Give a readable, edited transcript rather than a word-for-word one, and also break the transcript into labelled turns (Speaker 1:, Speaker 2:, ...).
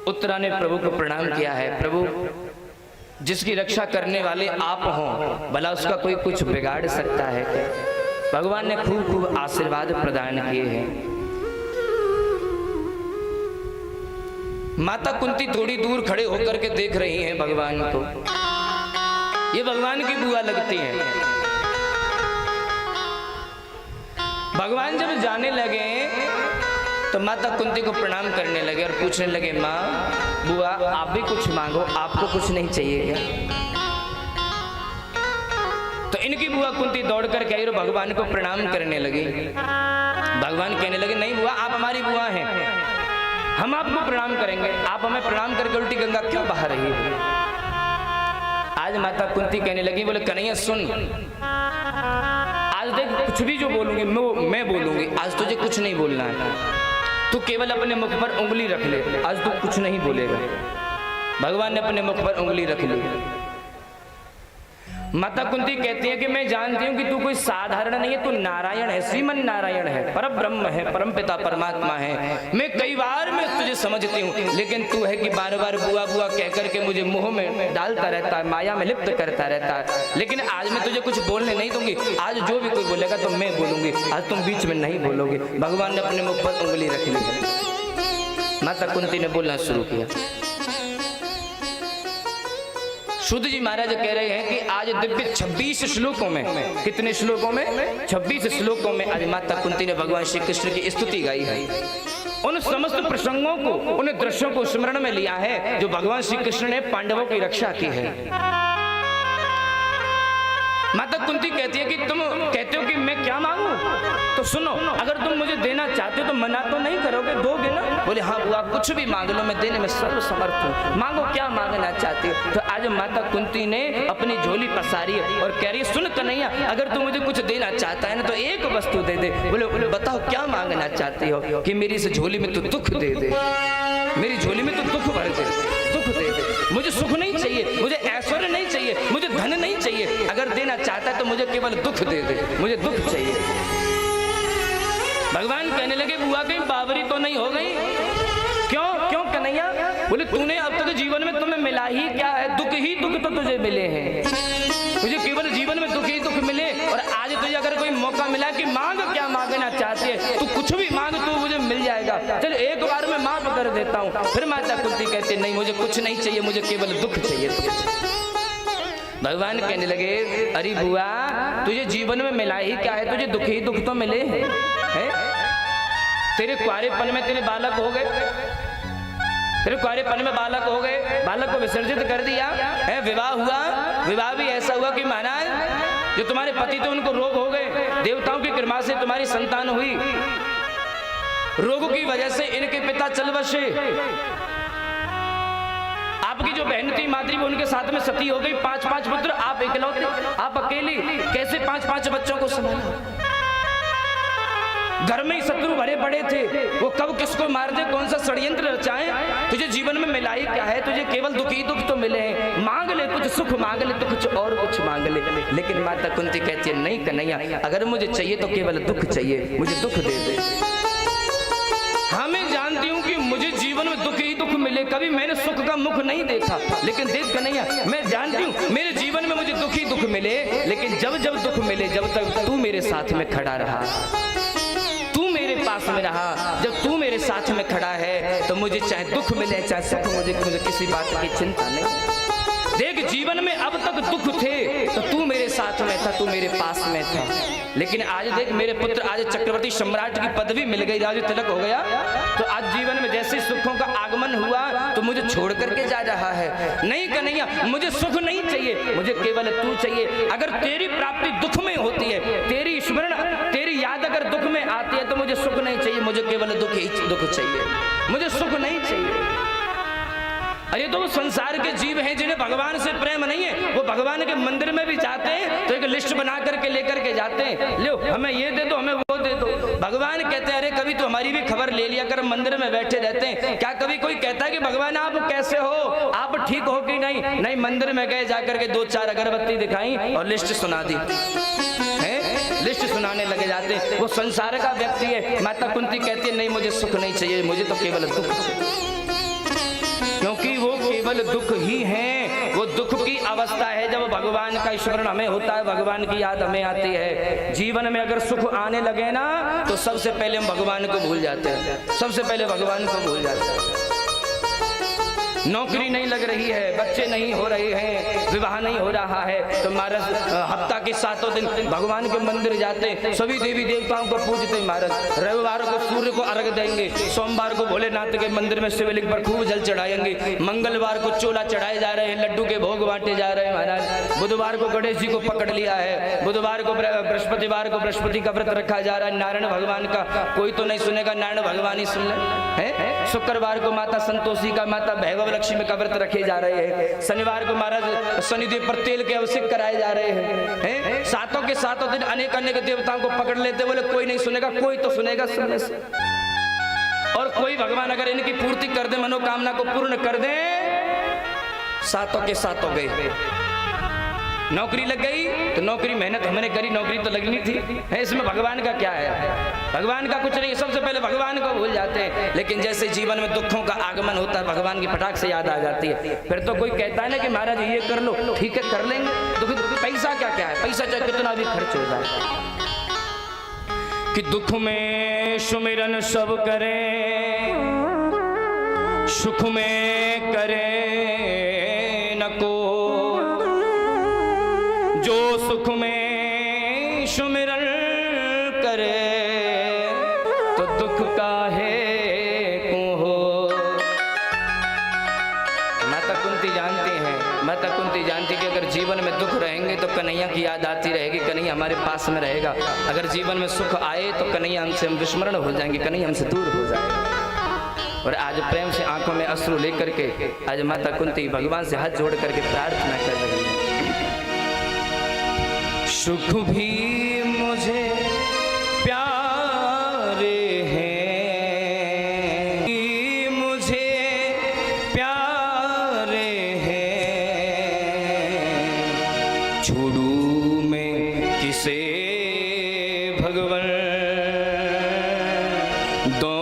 Speaker 1: उत्तरा ने प्रभु को प्रणाम किया है। प्रभु, जिसकी रक्षा करने वाले आप हों, भला उसका कोई कुछ बिगाड़ सकता है? भगवान ने खूब खूब आशीर्वाद प्रदान किए हैं। माता कुंती थोड़ी दूर खड़े होकर के देख रही हैं भगवान को। ये भगवान की बुआ लगती हैं। भगवान जब जाने लगे तो माता कुंती को प्रणाम करने लगे और पूछने लगे, माँ, बुआ, आप भी कुछ मांगो, आपको कुछ नहीं चाहिए क्या? तो इनकी बुआ कुंती दौड़कर गई और भगवान को प्रणाम करने लगी। भगवान कहने लगे, नहीं बुआ, आप हमारी बुआ हैं, हम आपको प्रणाम करेंगे, आप हमें प्रणाम करके उल्टी गंगा क्यों बहा रही हो? आज माता कुंती कहने लगी, बोले कन्हैया सुन, आज देख कुछ भी जो बोलूंगी मैं बोलूंगी, आज तुझे कुछ नहीं बोलना है, तू केवल अपने मुख पर उंगली रख ले, आज तू कुछ नहीं बोलेगा। भगवान ने अपने मुख पर उंगली रख ली। माता कुंती कहती है कि मैं जानती हूं कि तू कोई साधारण नहीं है, तू नारायण है, श्रीमन नारायण है, परम ब्रह्म है, परम पिता परमात्मा है। मैं कई बार मैं तुझे समझती हूँ, लेकिन तू है कि बार बार बुआ बुआ कह करके मुझे मुंह में डालता रहता है, माया में लिप्त करता रहता है। लेकिन आज मैं तुझे कुछ बोलने नहीं दूंगी, आज जो भी कोई बोलेगा तो मैं बोलूंगी, आज तुम बीच में नहीं बोलोगे। भगवान ने अपने मुख पर उंगली रख ली। माता कुंती ने बोलना शुरू किया। शुद्ध जी महाराज कह रहे हैं कि आज दिव्य 26 श्लोकों में, कितने श्लोकों में? 26 श्लोकों में आज माता कुंती ने भगवान श्री कृष्ण की स्तुति गाई है। उन समस्त प्रसंगों को, उन दृश्यों को स्मरण में लिया है जो भगवान श्री कृष्ण ने पांडवों की रक्षा की है। माता कुंती कहती है कि तुम कहते हो कि मैं क्या मांगू, तो सुनो, अगर तुम मुझे देना चाहते हो तो मना तो नहीं करोगे, दोगे ना? बोले हाँ बुआ, कुछ भी मांग लो, मैं देने में सर्व समर्थ हूँ, मांगो, क्या मांगना चाहती हो? तो आज माता कुंती ने अपनी झोली पसारी और कह रही है, सुन कन्हैया, अगर तू मुझे कुछ देना चाहता है ना तो एक वस्तु दे दे। बोले बताओ क्या मांगना चाहती हो? कि मेरी इस झोली में तू दुख दे दे, मेरी झोली में तू दुख भर दे, दुख दे दे। मुझे सुख नहीं चाहिए, मुझे ऐश्वर्य नहीं चाहिए, मुझे धन नहीं चाहिए, अगर देना चाहता है तो मुझे केवल दुख दे दे, मुझे दुख चाहिए। भगवान कहने लगे, बुआ कहीं बावरी तो नहीं हो गई? क्यों क्यों कन्हैया? बोले तूने अब तक जीवन में तुम्हें मिला ही क्या है? दुख ही दुख तो तुझे मिले हैं, तुझे केवल जीवन में दुख ही दुख मिले। और आज तुझे अगर कोई मौका मिला कि मांग, क्या मांगना चाहती है, तू कुछ भी मांग, तू मुझे मिल जाएगा, चल एक बार मैं माफ कर देता हूँ। फिर माता कुंती कहते, नहीं मुझे कुछ नहीं चाहिए, मुझे केवल दुख चाहिए। भगवान कहने लगे, अरे बुआ, तुझे जीवन में मिला ही क्या है? तुझे दुख ही दुख तो मिले हैं। तेरे कुआरेपन में तेरे बालक हो गए, तेरे कुआरेपन में बालक हो गए, बालक को विसर्जित कर दिया है, विवाह हुआ, विवाह भी ऐसा हुआ कि महाराज जो तुम्हारे पति थे उनको रोग हो गए, देवताओं की कृपा से तुम्हारी संतान हुई, रोग की वजह से इनके पिता चल बसे, आपकी जो बहन थी माद्री वो उनके साथ में सती हो गई, 5 पुत्र, आप इकलौते, आप अकेली, कैसे 5 बच्चों को संभाला? घर में ही शत्रु भरे पड़े थे, वो कब किसको मार दे, कौन सा षड्यंत्र रचाए? तुझे जीवन में मिला ही क्या है? तुझे केवल दुख ही दुख तो मिले हैं, मांग ले कुछ सुख, मांग ले तो कुछ और कुछ मांग ले। लेकिन माता कुंती कहती है, नहीं कन्हैया, अगर मुझे चाहिए तो केवल दुख चाहिए, मुझे दुख दे दे। हाँ मैं जानती हूँ कि मुझे जीवन में दुख ही दुख मिले, कभी मैंने सुख का मुख नहीं देखा, लेकिन देख कन्हैया, मैं जानती हूँ मेरे जीवन में मुझे दुख ही दुख मिले, लेकिन जब जब दुख मिले, जब तक तू मेरे साथ में खड़ा रहा, पास में रहा, जब तू मेरे साथ में खड़ा है तो मुझे चाहे दुख मिले चाहे सुख, मुझे किसी बात की चिंता नहीं। देख जीवन में अब तक दुख थे तो तू मेरे साथ में था, तू मेरे पास में था, लेकिन आज देख मेरे पुत्र, आज चक्रवर्ती सम्राट की पदवी मिल गई, राज तिलक हो गया, तो आज जीवन में जैसे सुखों का आगमन हुआ तो मुझे छोड़ करके जा रहा है। नहीं कन्हैया, मुझे सुख नहीं चाहिए, मुझे केवल तू चाहिए। अगर तेरी प्राप्ति दुख में होती है, तेरी स्मरण, तेरी याद अगर दुख में आती है तो मुझे सुख नहीं चाहिए, मुझे केवल दुख ही दुख चाहिए, मुझे सुख नहीं चाहिए। अरे तो वो संसार के जीव हैं जिन्हें भगवान से प्रेम नहीं है, वो भगवान के मंदिर में भी जाते हैं तो एक लिस्ट बना करके लेकर के जाते हैं, लो हमें ये दे दो, हमें वो दे दो। भगवान कहते हैं, अरे कभी तो हमारी भी खबर ले लिया कर, मंदिर में बैठे रहते हैं, क्या कभी कोई कहता है कि भगवान आप कैसे हो, आप ठीक हो कि नहीं? नहीं, मंदिर में गए, जाकर के 2-4 अगरबत्ती दिखाई और लिस्ट सुना दी, लिस्ट सुनाने लगे जाते। वो संसार का व्यक्ति है। माता कुंती कहती है, नहीं मुझे सुख नहीं चाहिए, मुझे तो केवल दुख चाहिए। केवल दुख ही हैं। वो दुख की अवस्था है जब भगवान का स्मरण हमें होता है, भगवान की याद हमें आती है। जीवन में अगर सुख आने लगे ना तो सबसे पहले हम भगवान को भूल जाते हैं, सबसे पहले भगवान को भूल जाते हैं। नौकरी नहीं लग रही है, बच्चे नहीं हो रहे हैं, विवाह नहीं हो रहा है, तो महाराज हफ्ता के 7 दिन भगवान के मंदिर जाते, सभी देवी देवताओं को पूजते महाराज। रविवार को सूर्य को अर्घ देंगे, सोमवार को भोलेनाथ के मंदिर में शिवलिंग पर खूब जल चढ़ाएंगे, मंगलवार को चोला चढ़ाए जा रहे हैं, लड्डू के भोग बांटे जा रहे हैं महाराज। बुधवार को गणेश जी को पकड़ लिया है, बुधवार को बृहस्पतिवार को बृहस्पति का व्रत रखा जा रहा है, नारायण भगवान का कोई तो नहीं सुनेगा, नारायण भगवान ही सुन ले है। शुक्रवार को माता संतोषी का, माता भैरव लक्ष्मी का व्रत रखे जा रहे हैं। शनिवार को महाराज शनिदेव पर तेल के अभिषेक कराए जा रहे हैं। 7 के 7 दिन अनेक अनेक देवताओं को पकड़ लेते, बोले कोई नहीं सुनेगा, कोई तो सुनेगा सुनने से। और कोई भगवान अगर इनकी पूर्ति कर दे, मनोकामना को पूर्ण कर दे, 7 के 7 गए। नौकरी लग गई तो नौकरी मेहनत हमने करी, नौकरी तो लगनी थी है, इसमें भगवान का क्या है? भगवान का कुछ नहीं, सबसे पहले भगवान को भूल जाते हैं। लेकिन जैसे जीवन में दुखों का आगमन होता है, भगवान की फटाक से याद आ जाती है। फिर तो कोई कहता है ना कि महाराज ये कर लो, ठीक है कर लेंगे, दुख पैसा क्या क्या है, पैसा चाहे कितना भी खर्च हो जाए। कि दुख में सुमिरन सब करें, सुख में करें न को, जो सुख में सुमिरन करे तो दुख काहे को हो। माता कुंती जानती हैं, माता कुंती जानती कि अगर जीवन में दुख रहेंगे तो कन्हैया की याद आती रहेगी, कन्हैया हमारे पास में रहेगा। अगर जीवन में सुख आए तो कन्हैया हमसे हम विस्मरण हो जाएंगे, कन्हैया हमसे दूर हो जाएंगे। और आज प्रेम से आंखों में अश्रु लेकर के आज माता कुंती भगवान से हाथ जोड़ करके प्रार्थना कर रही है। सुख भी मुझे प्यारे हैं, मुझे प्यारे हैं, छोड़ू मैं किसे भगवान दो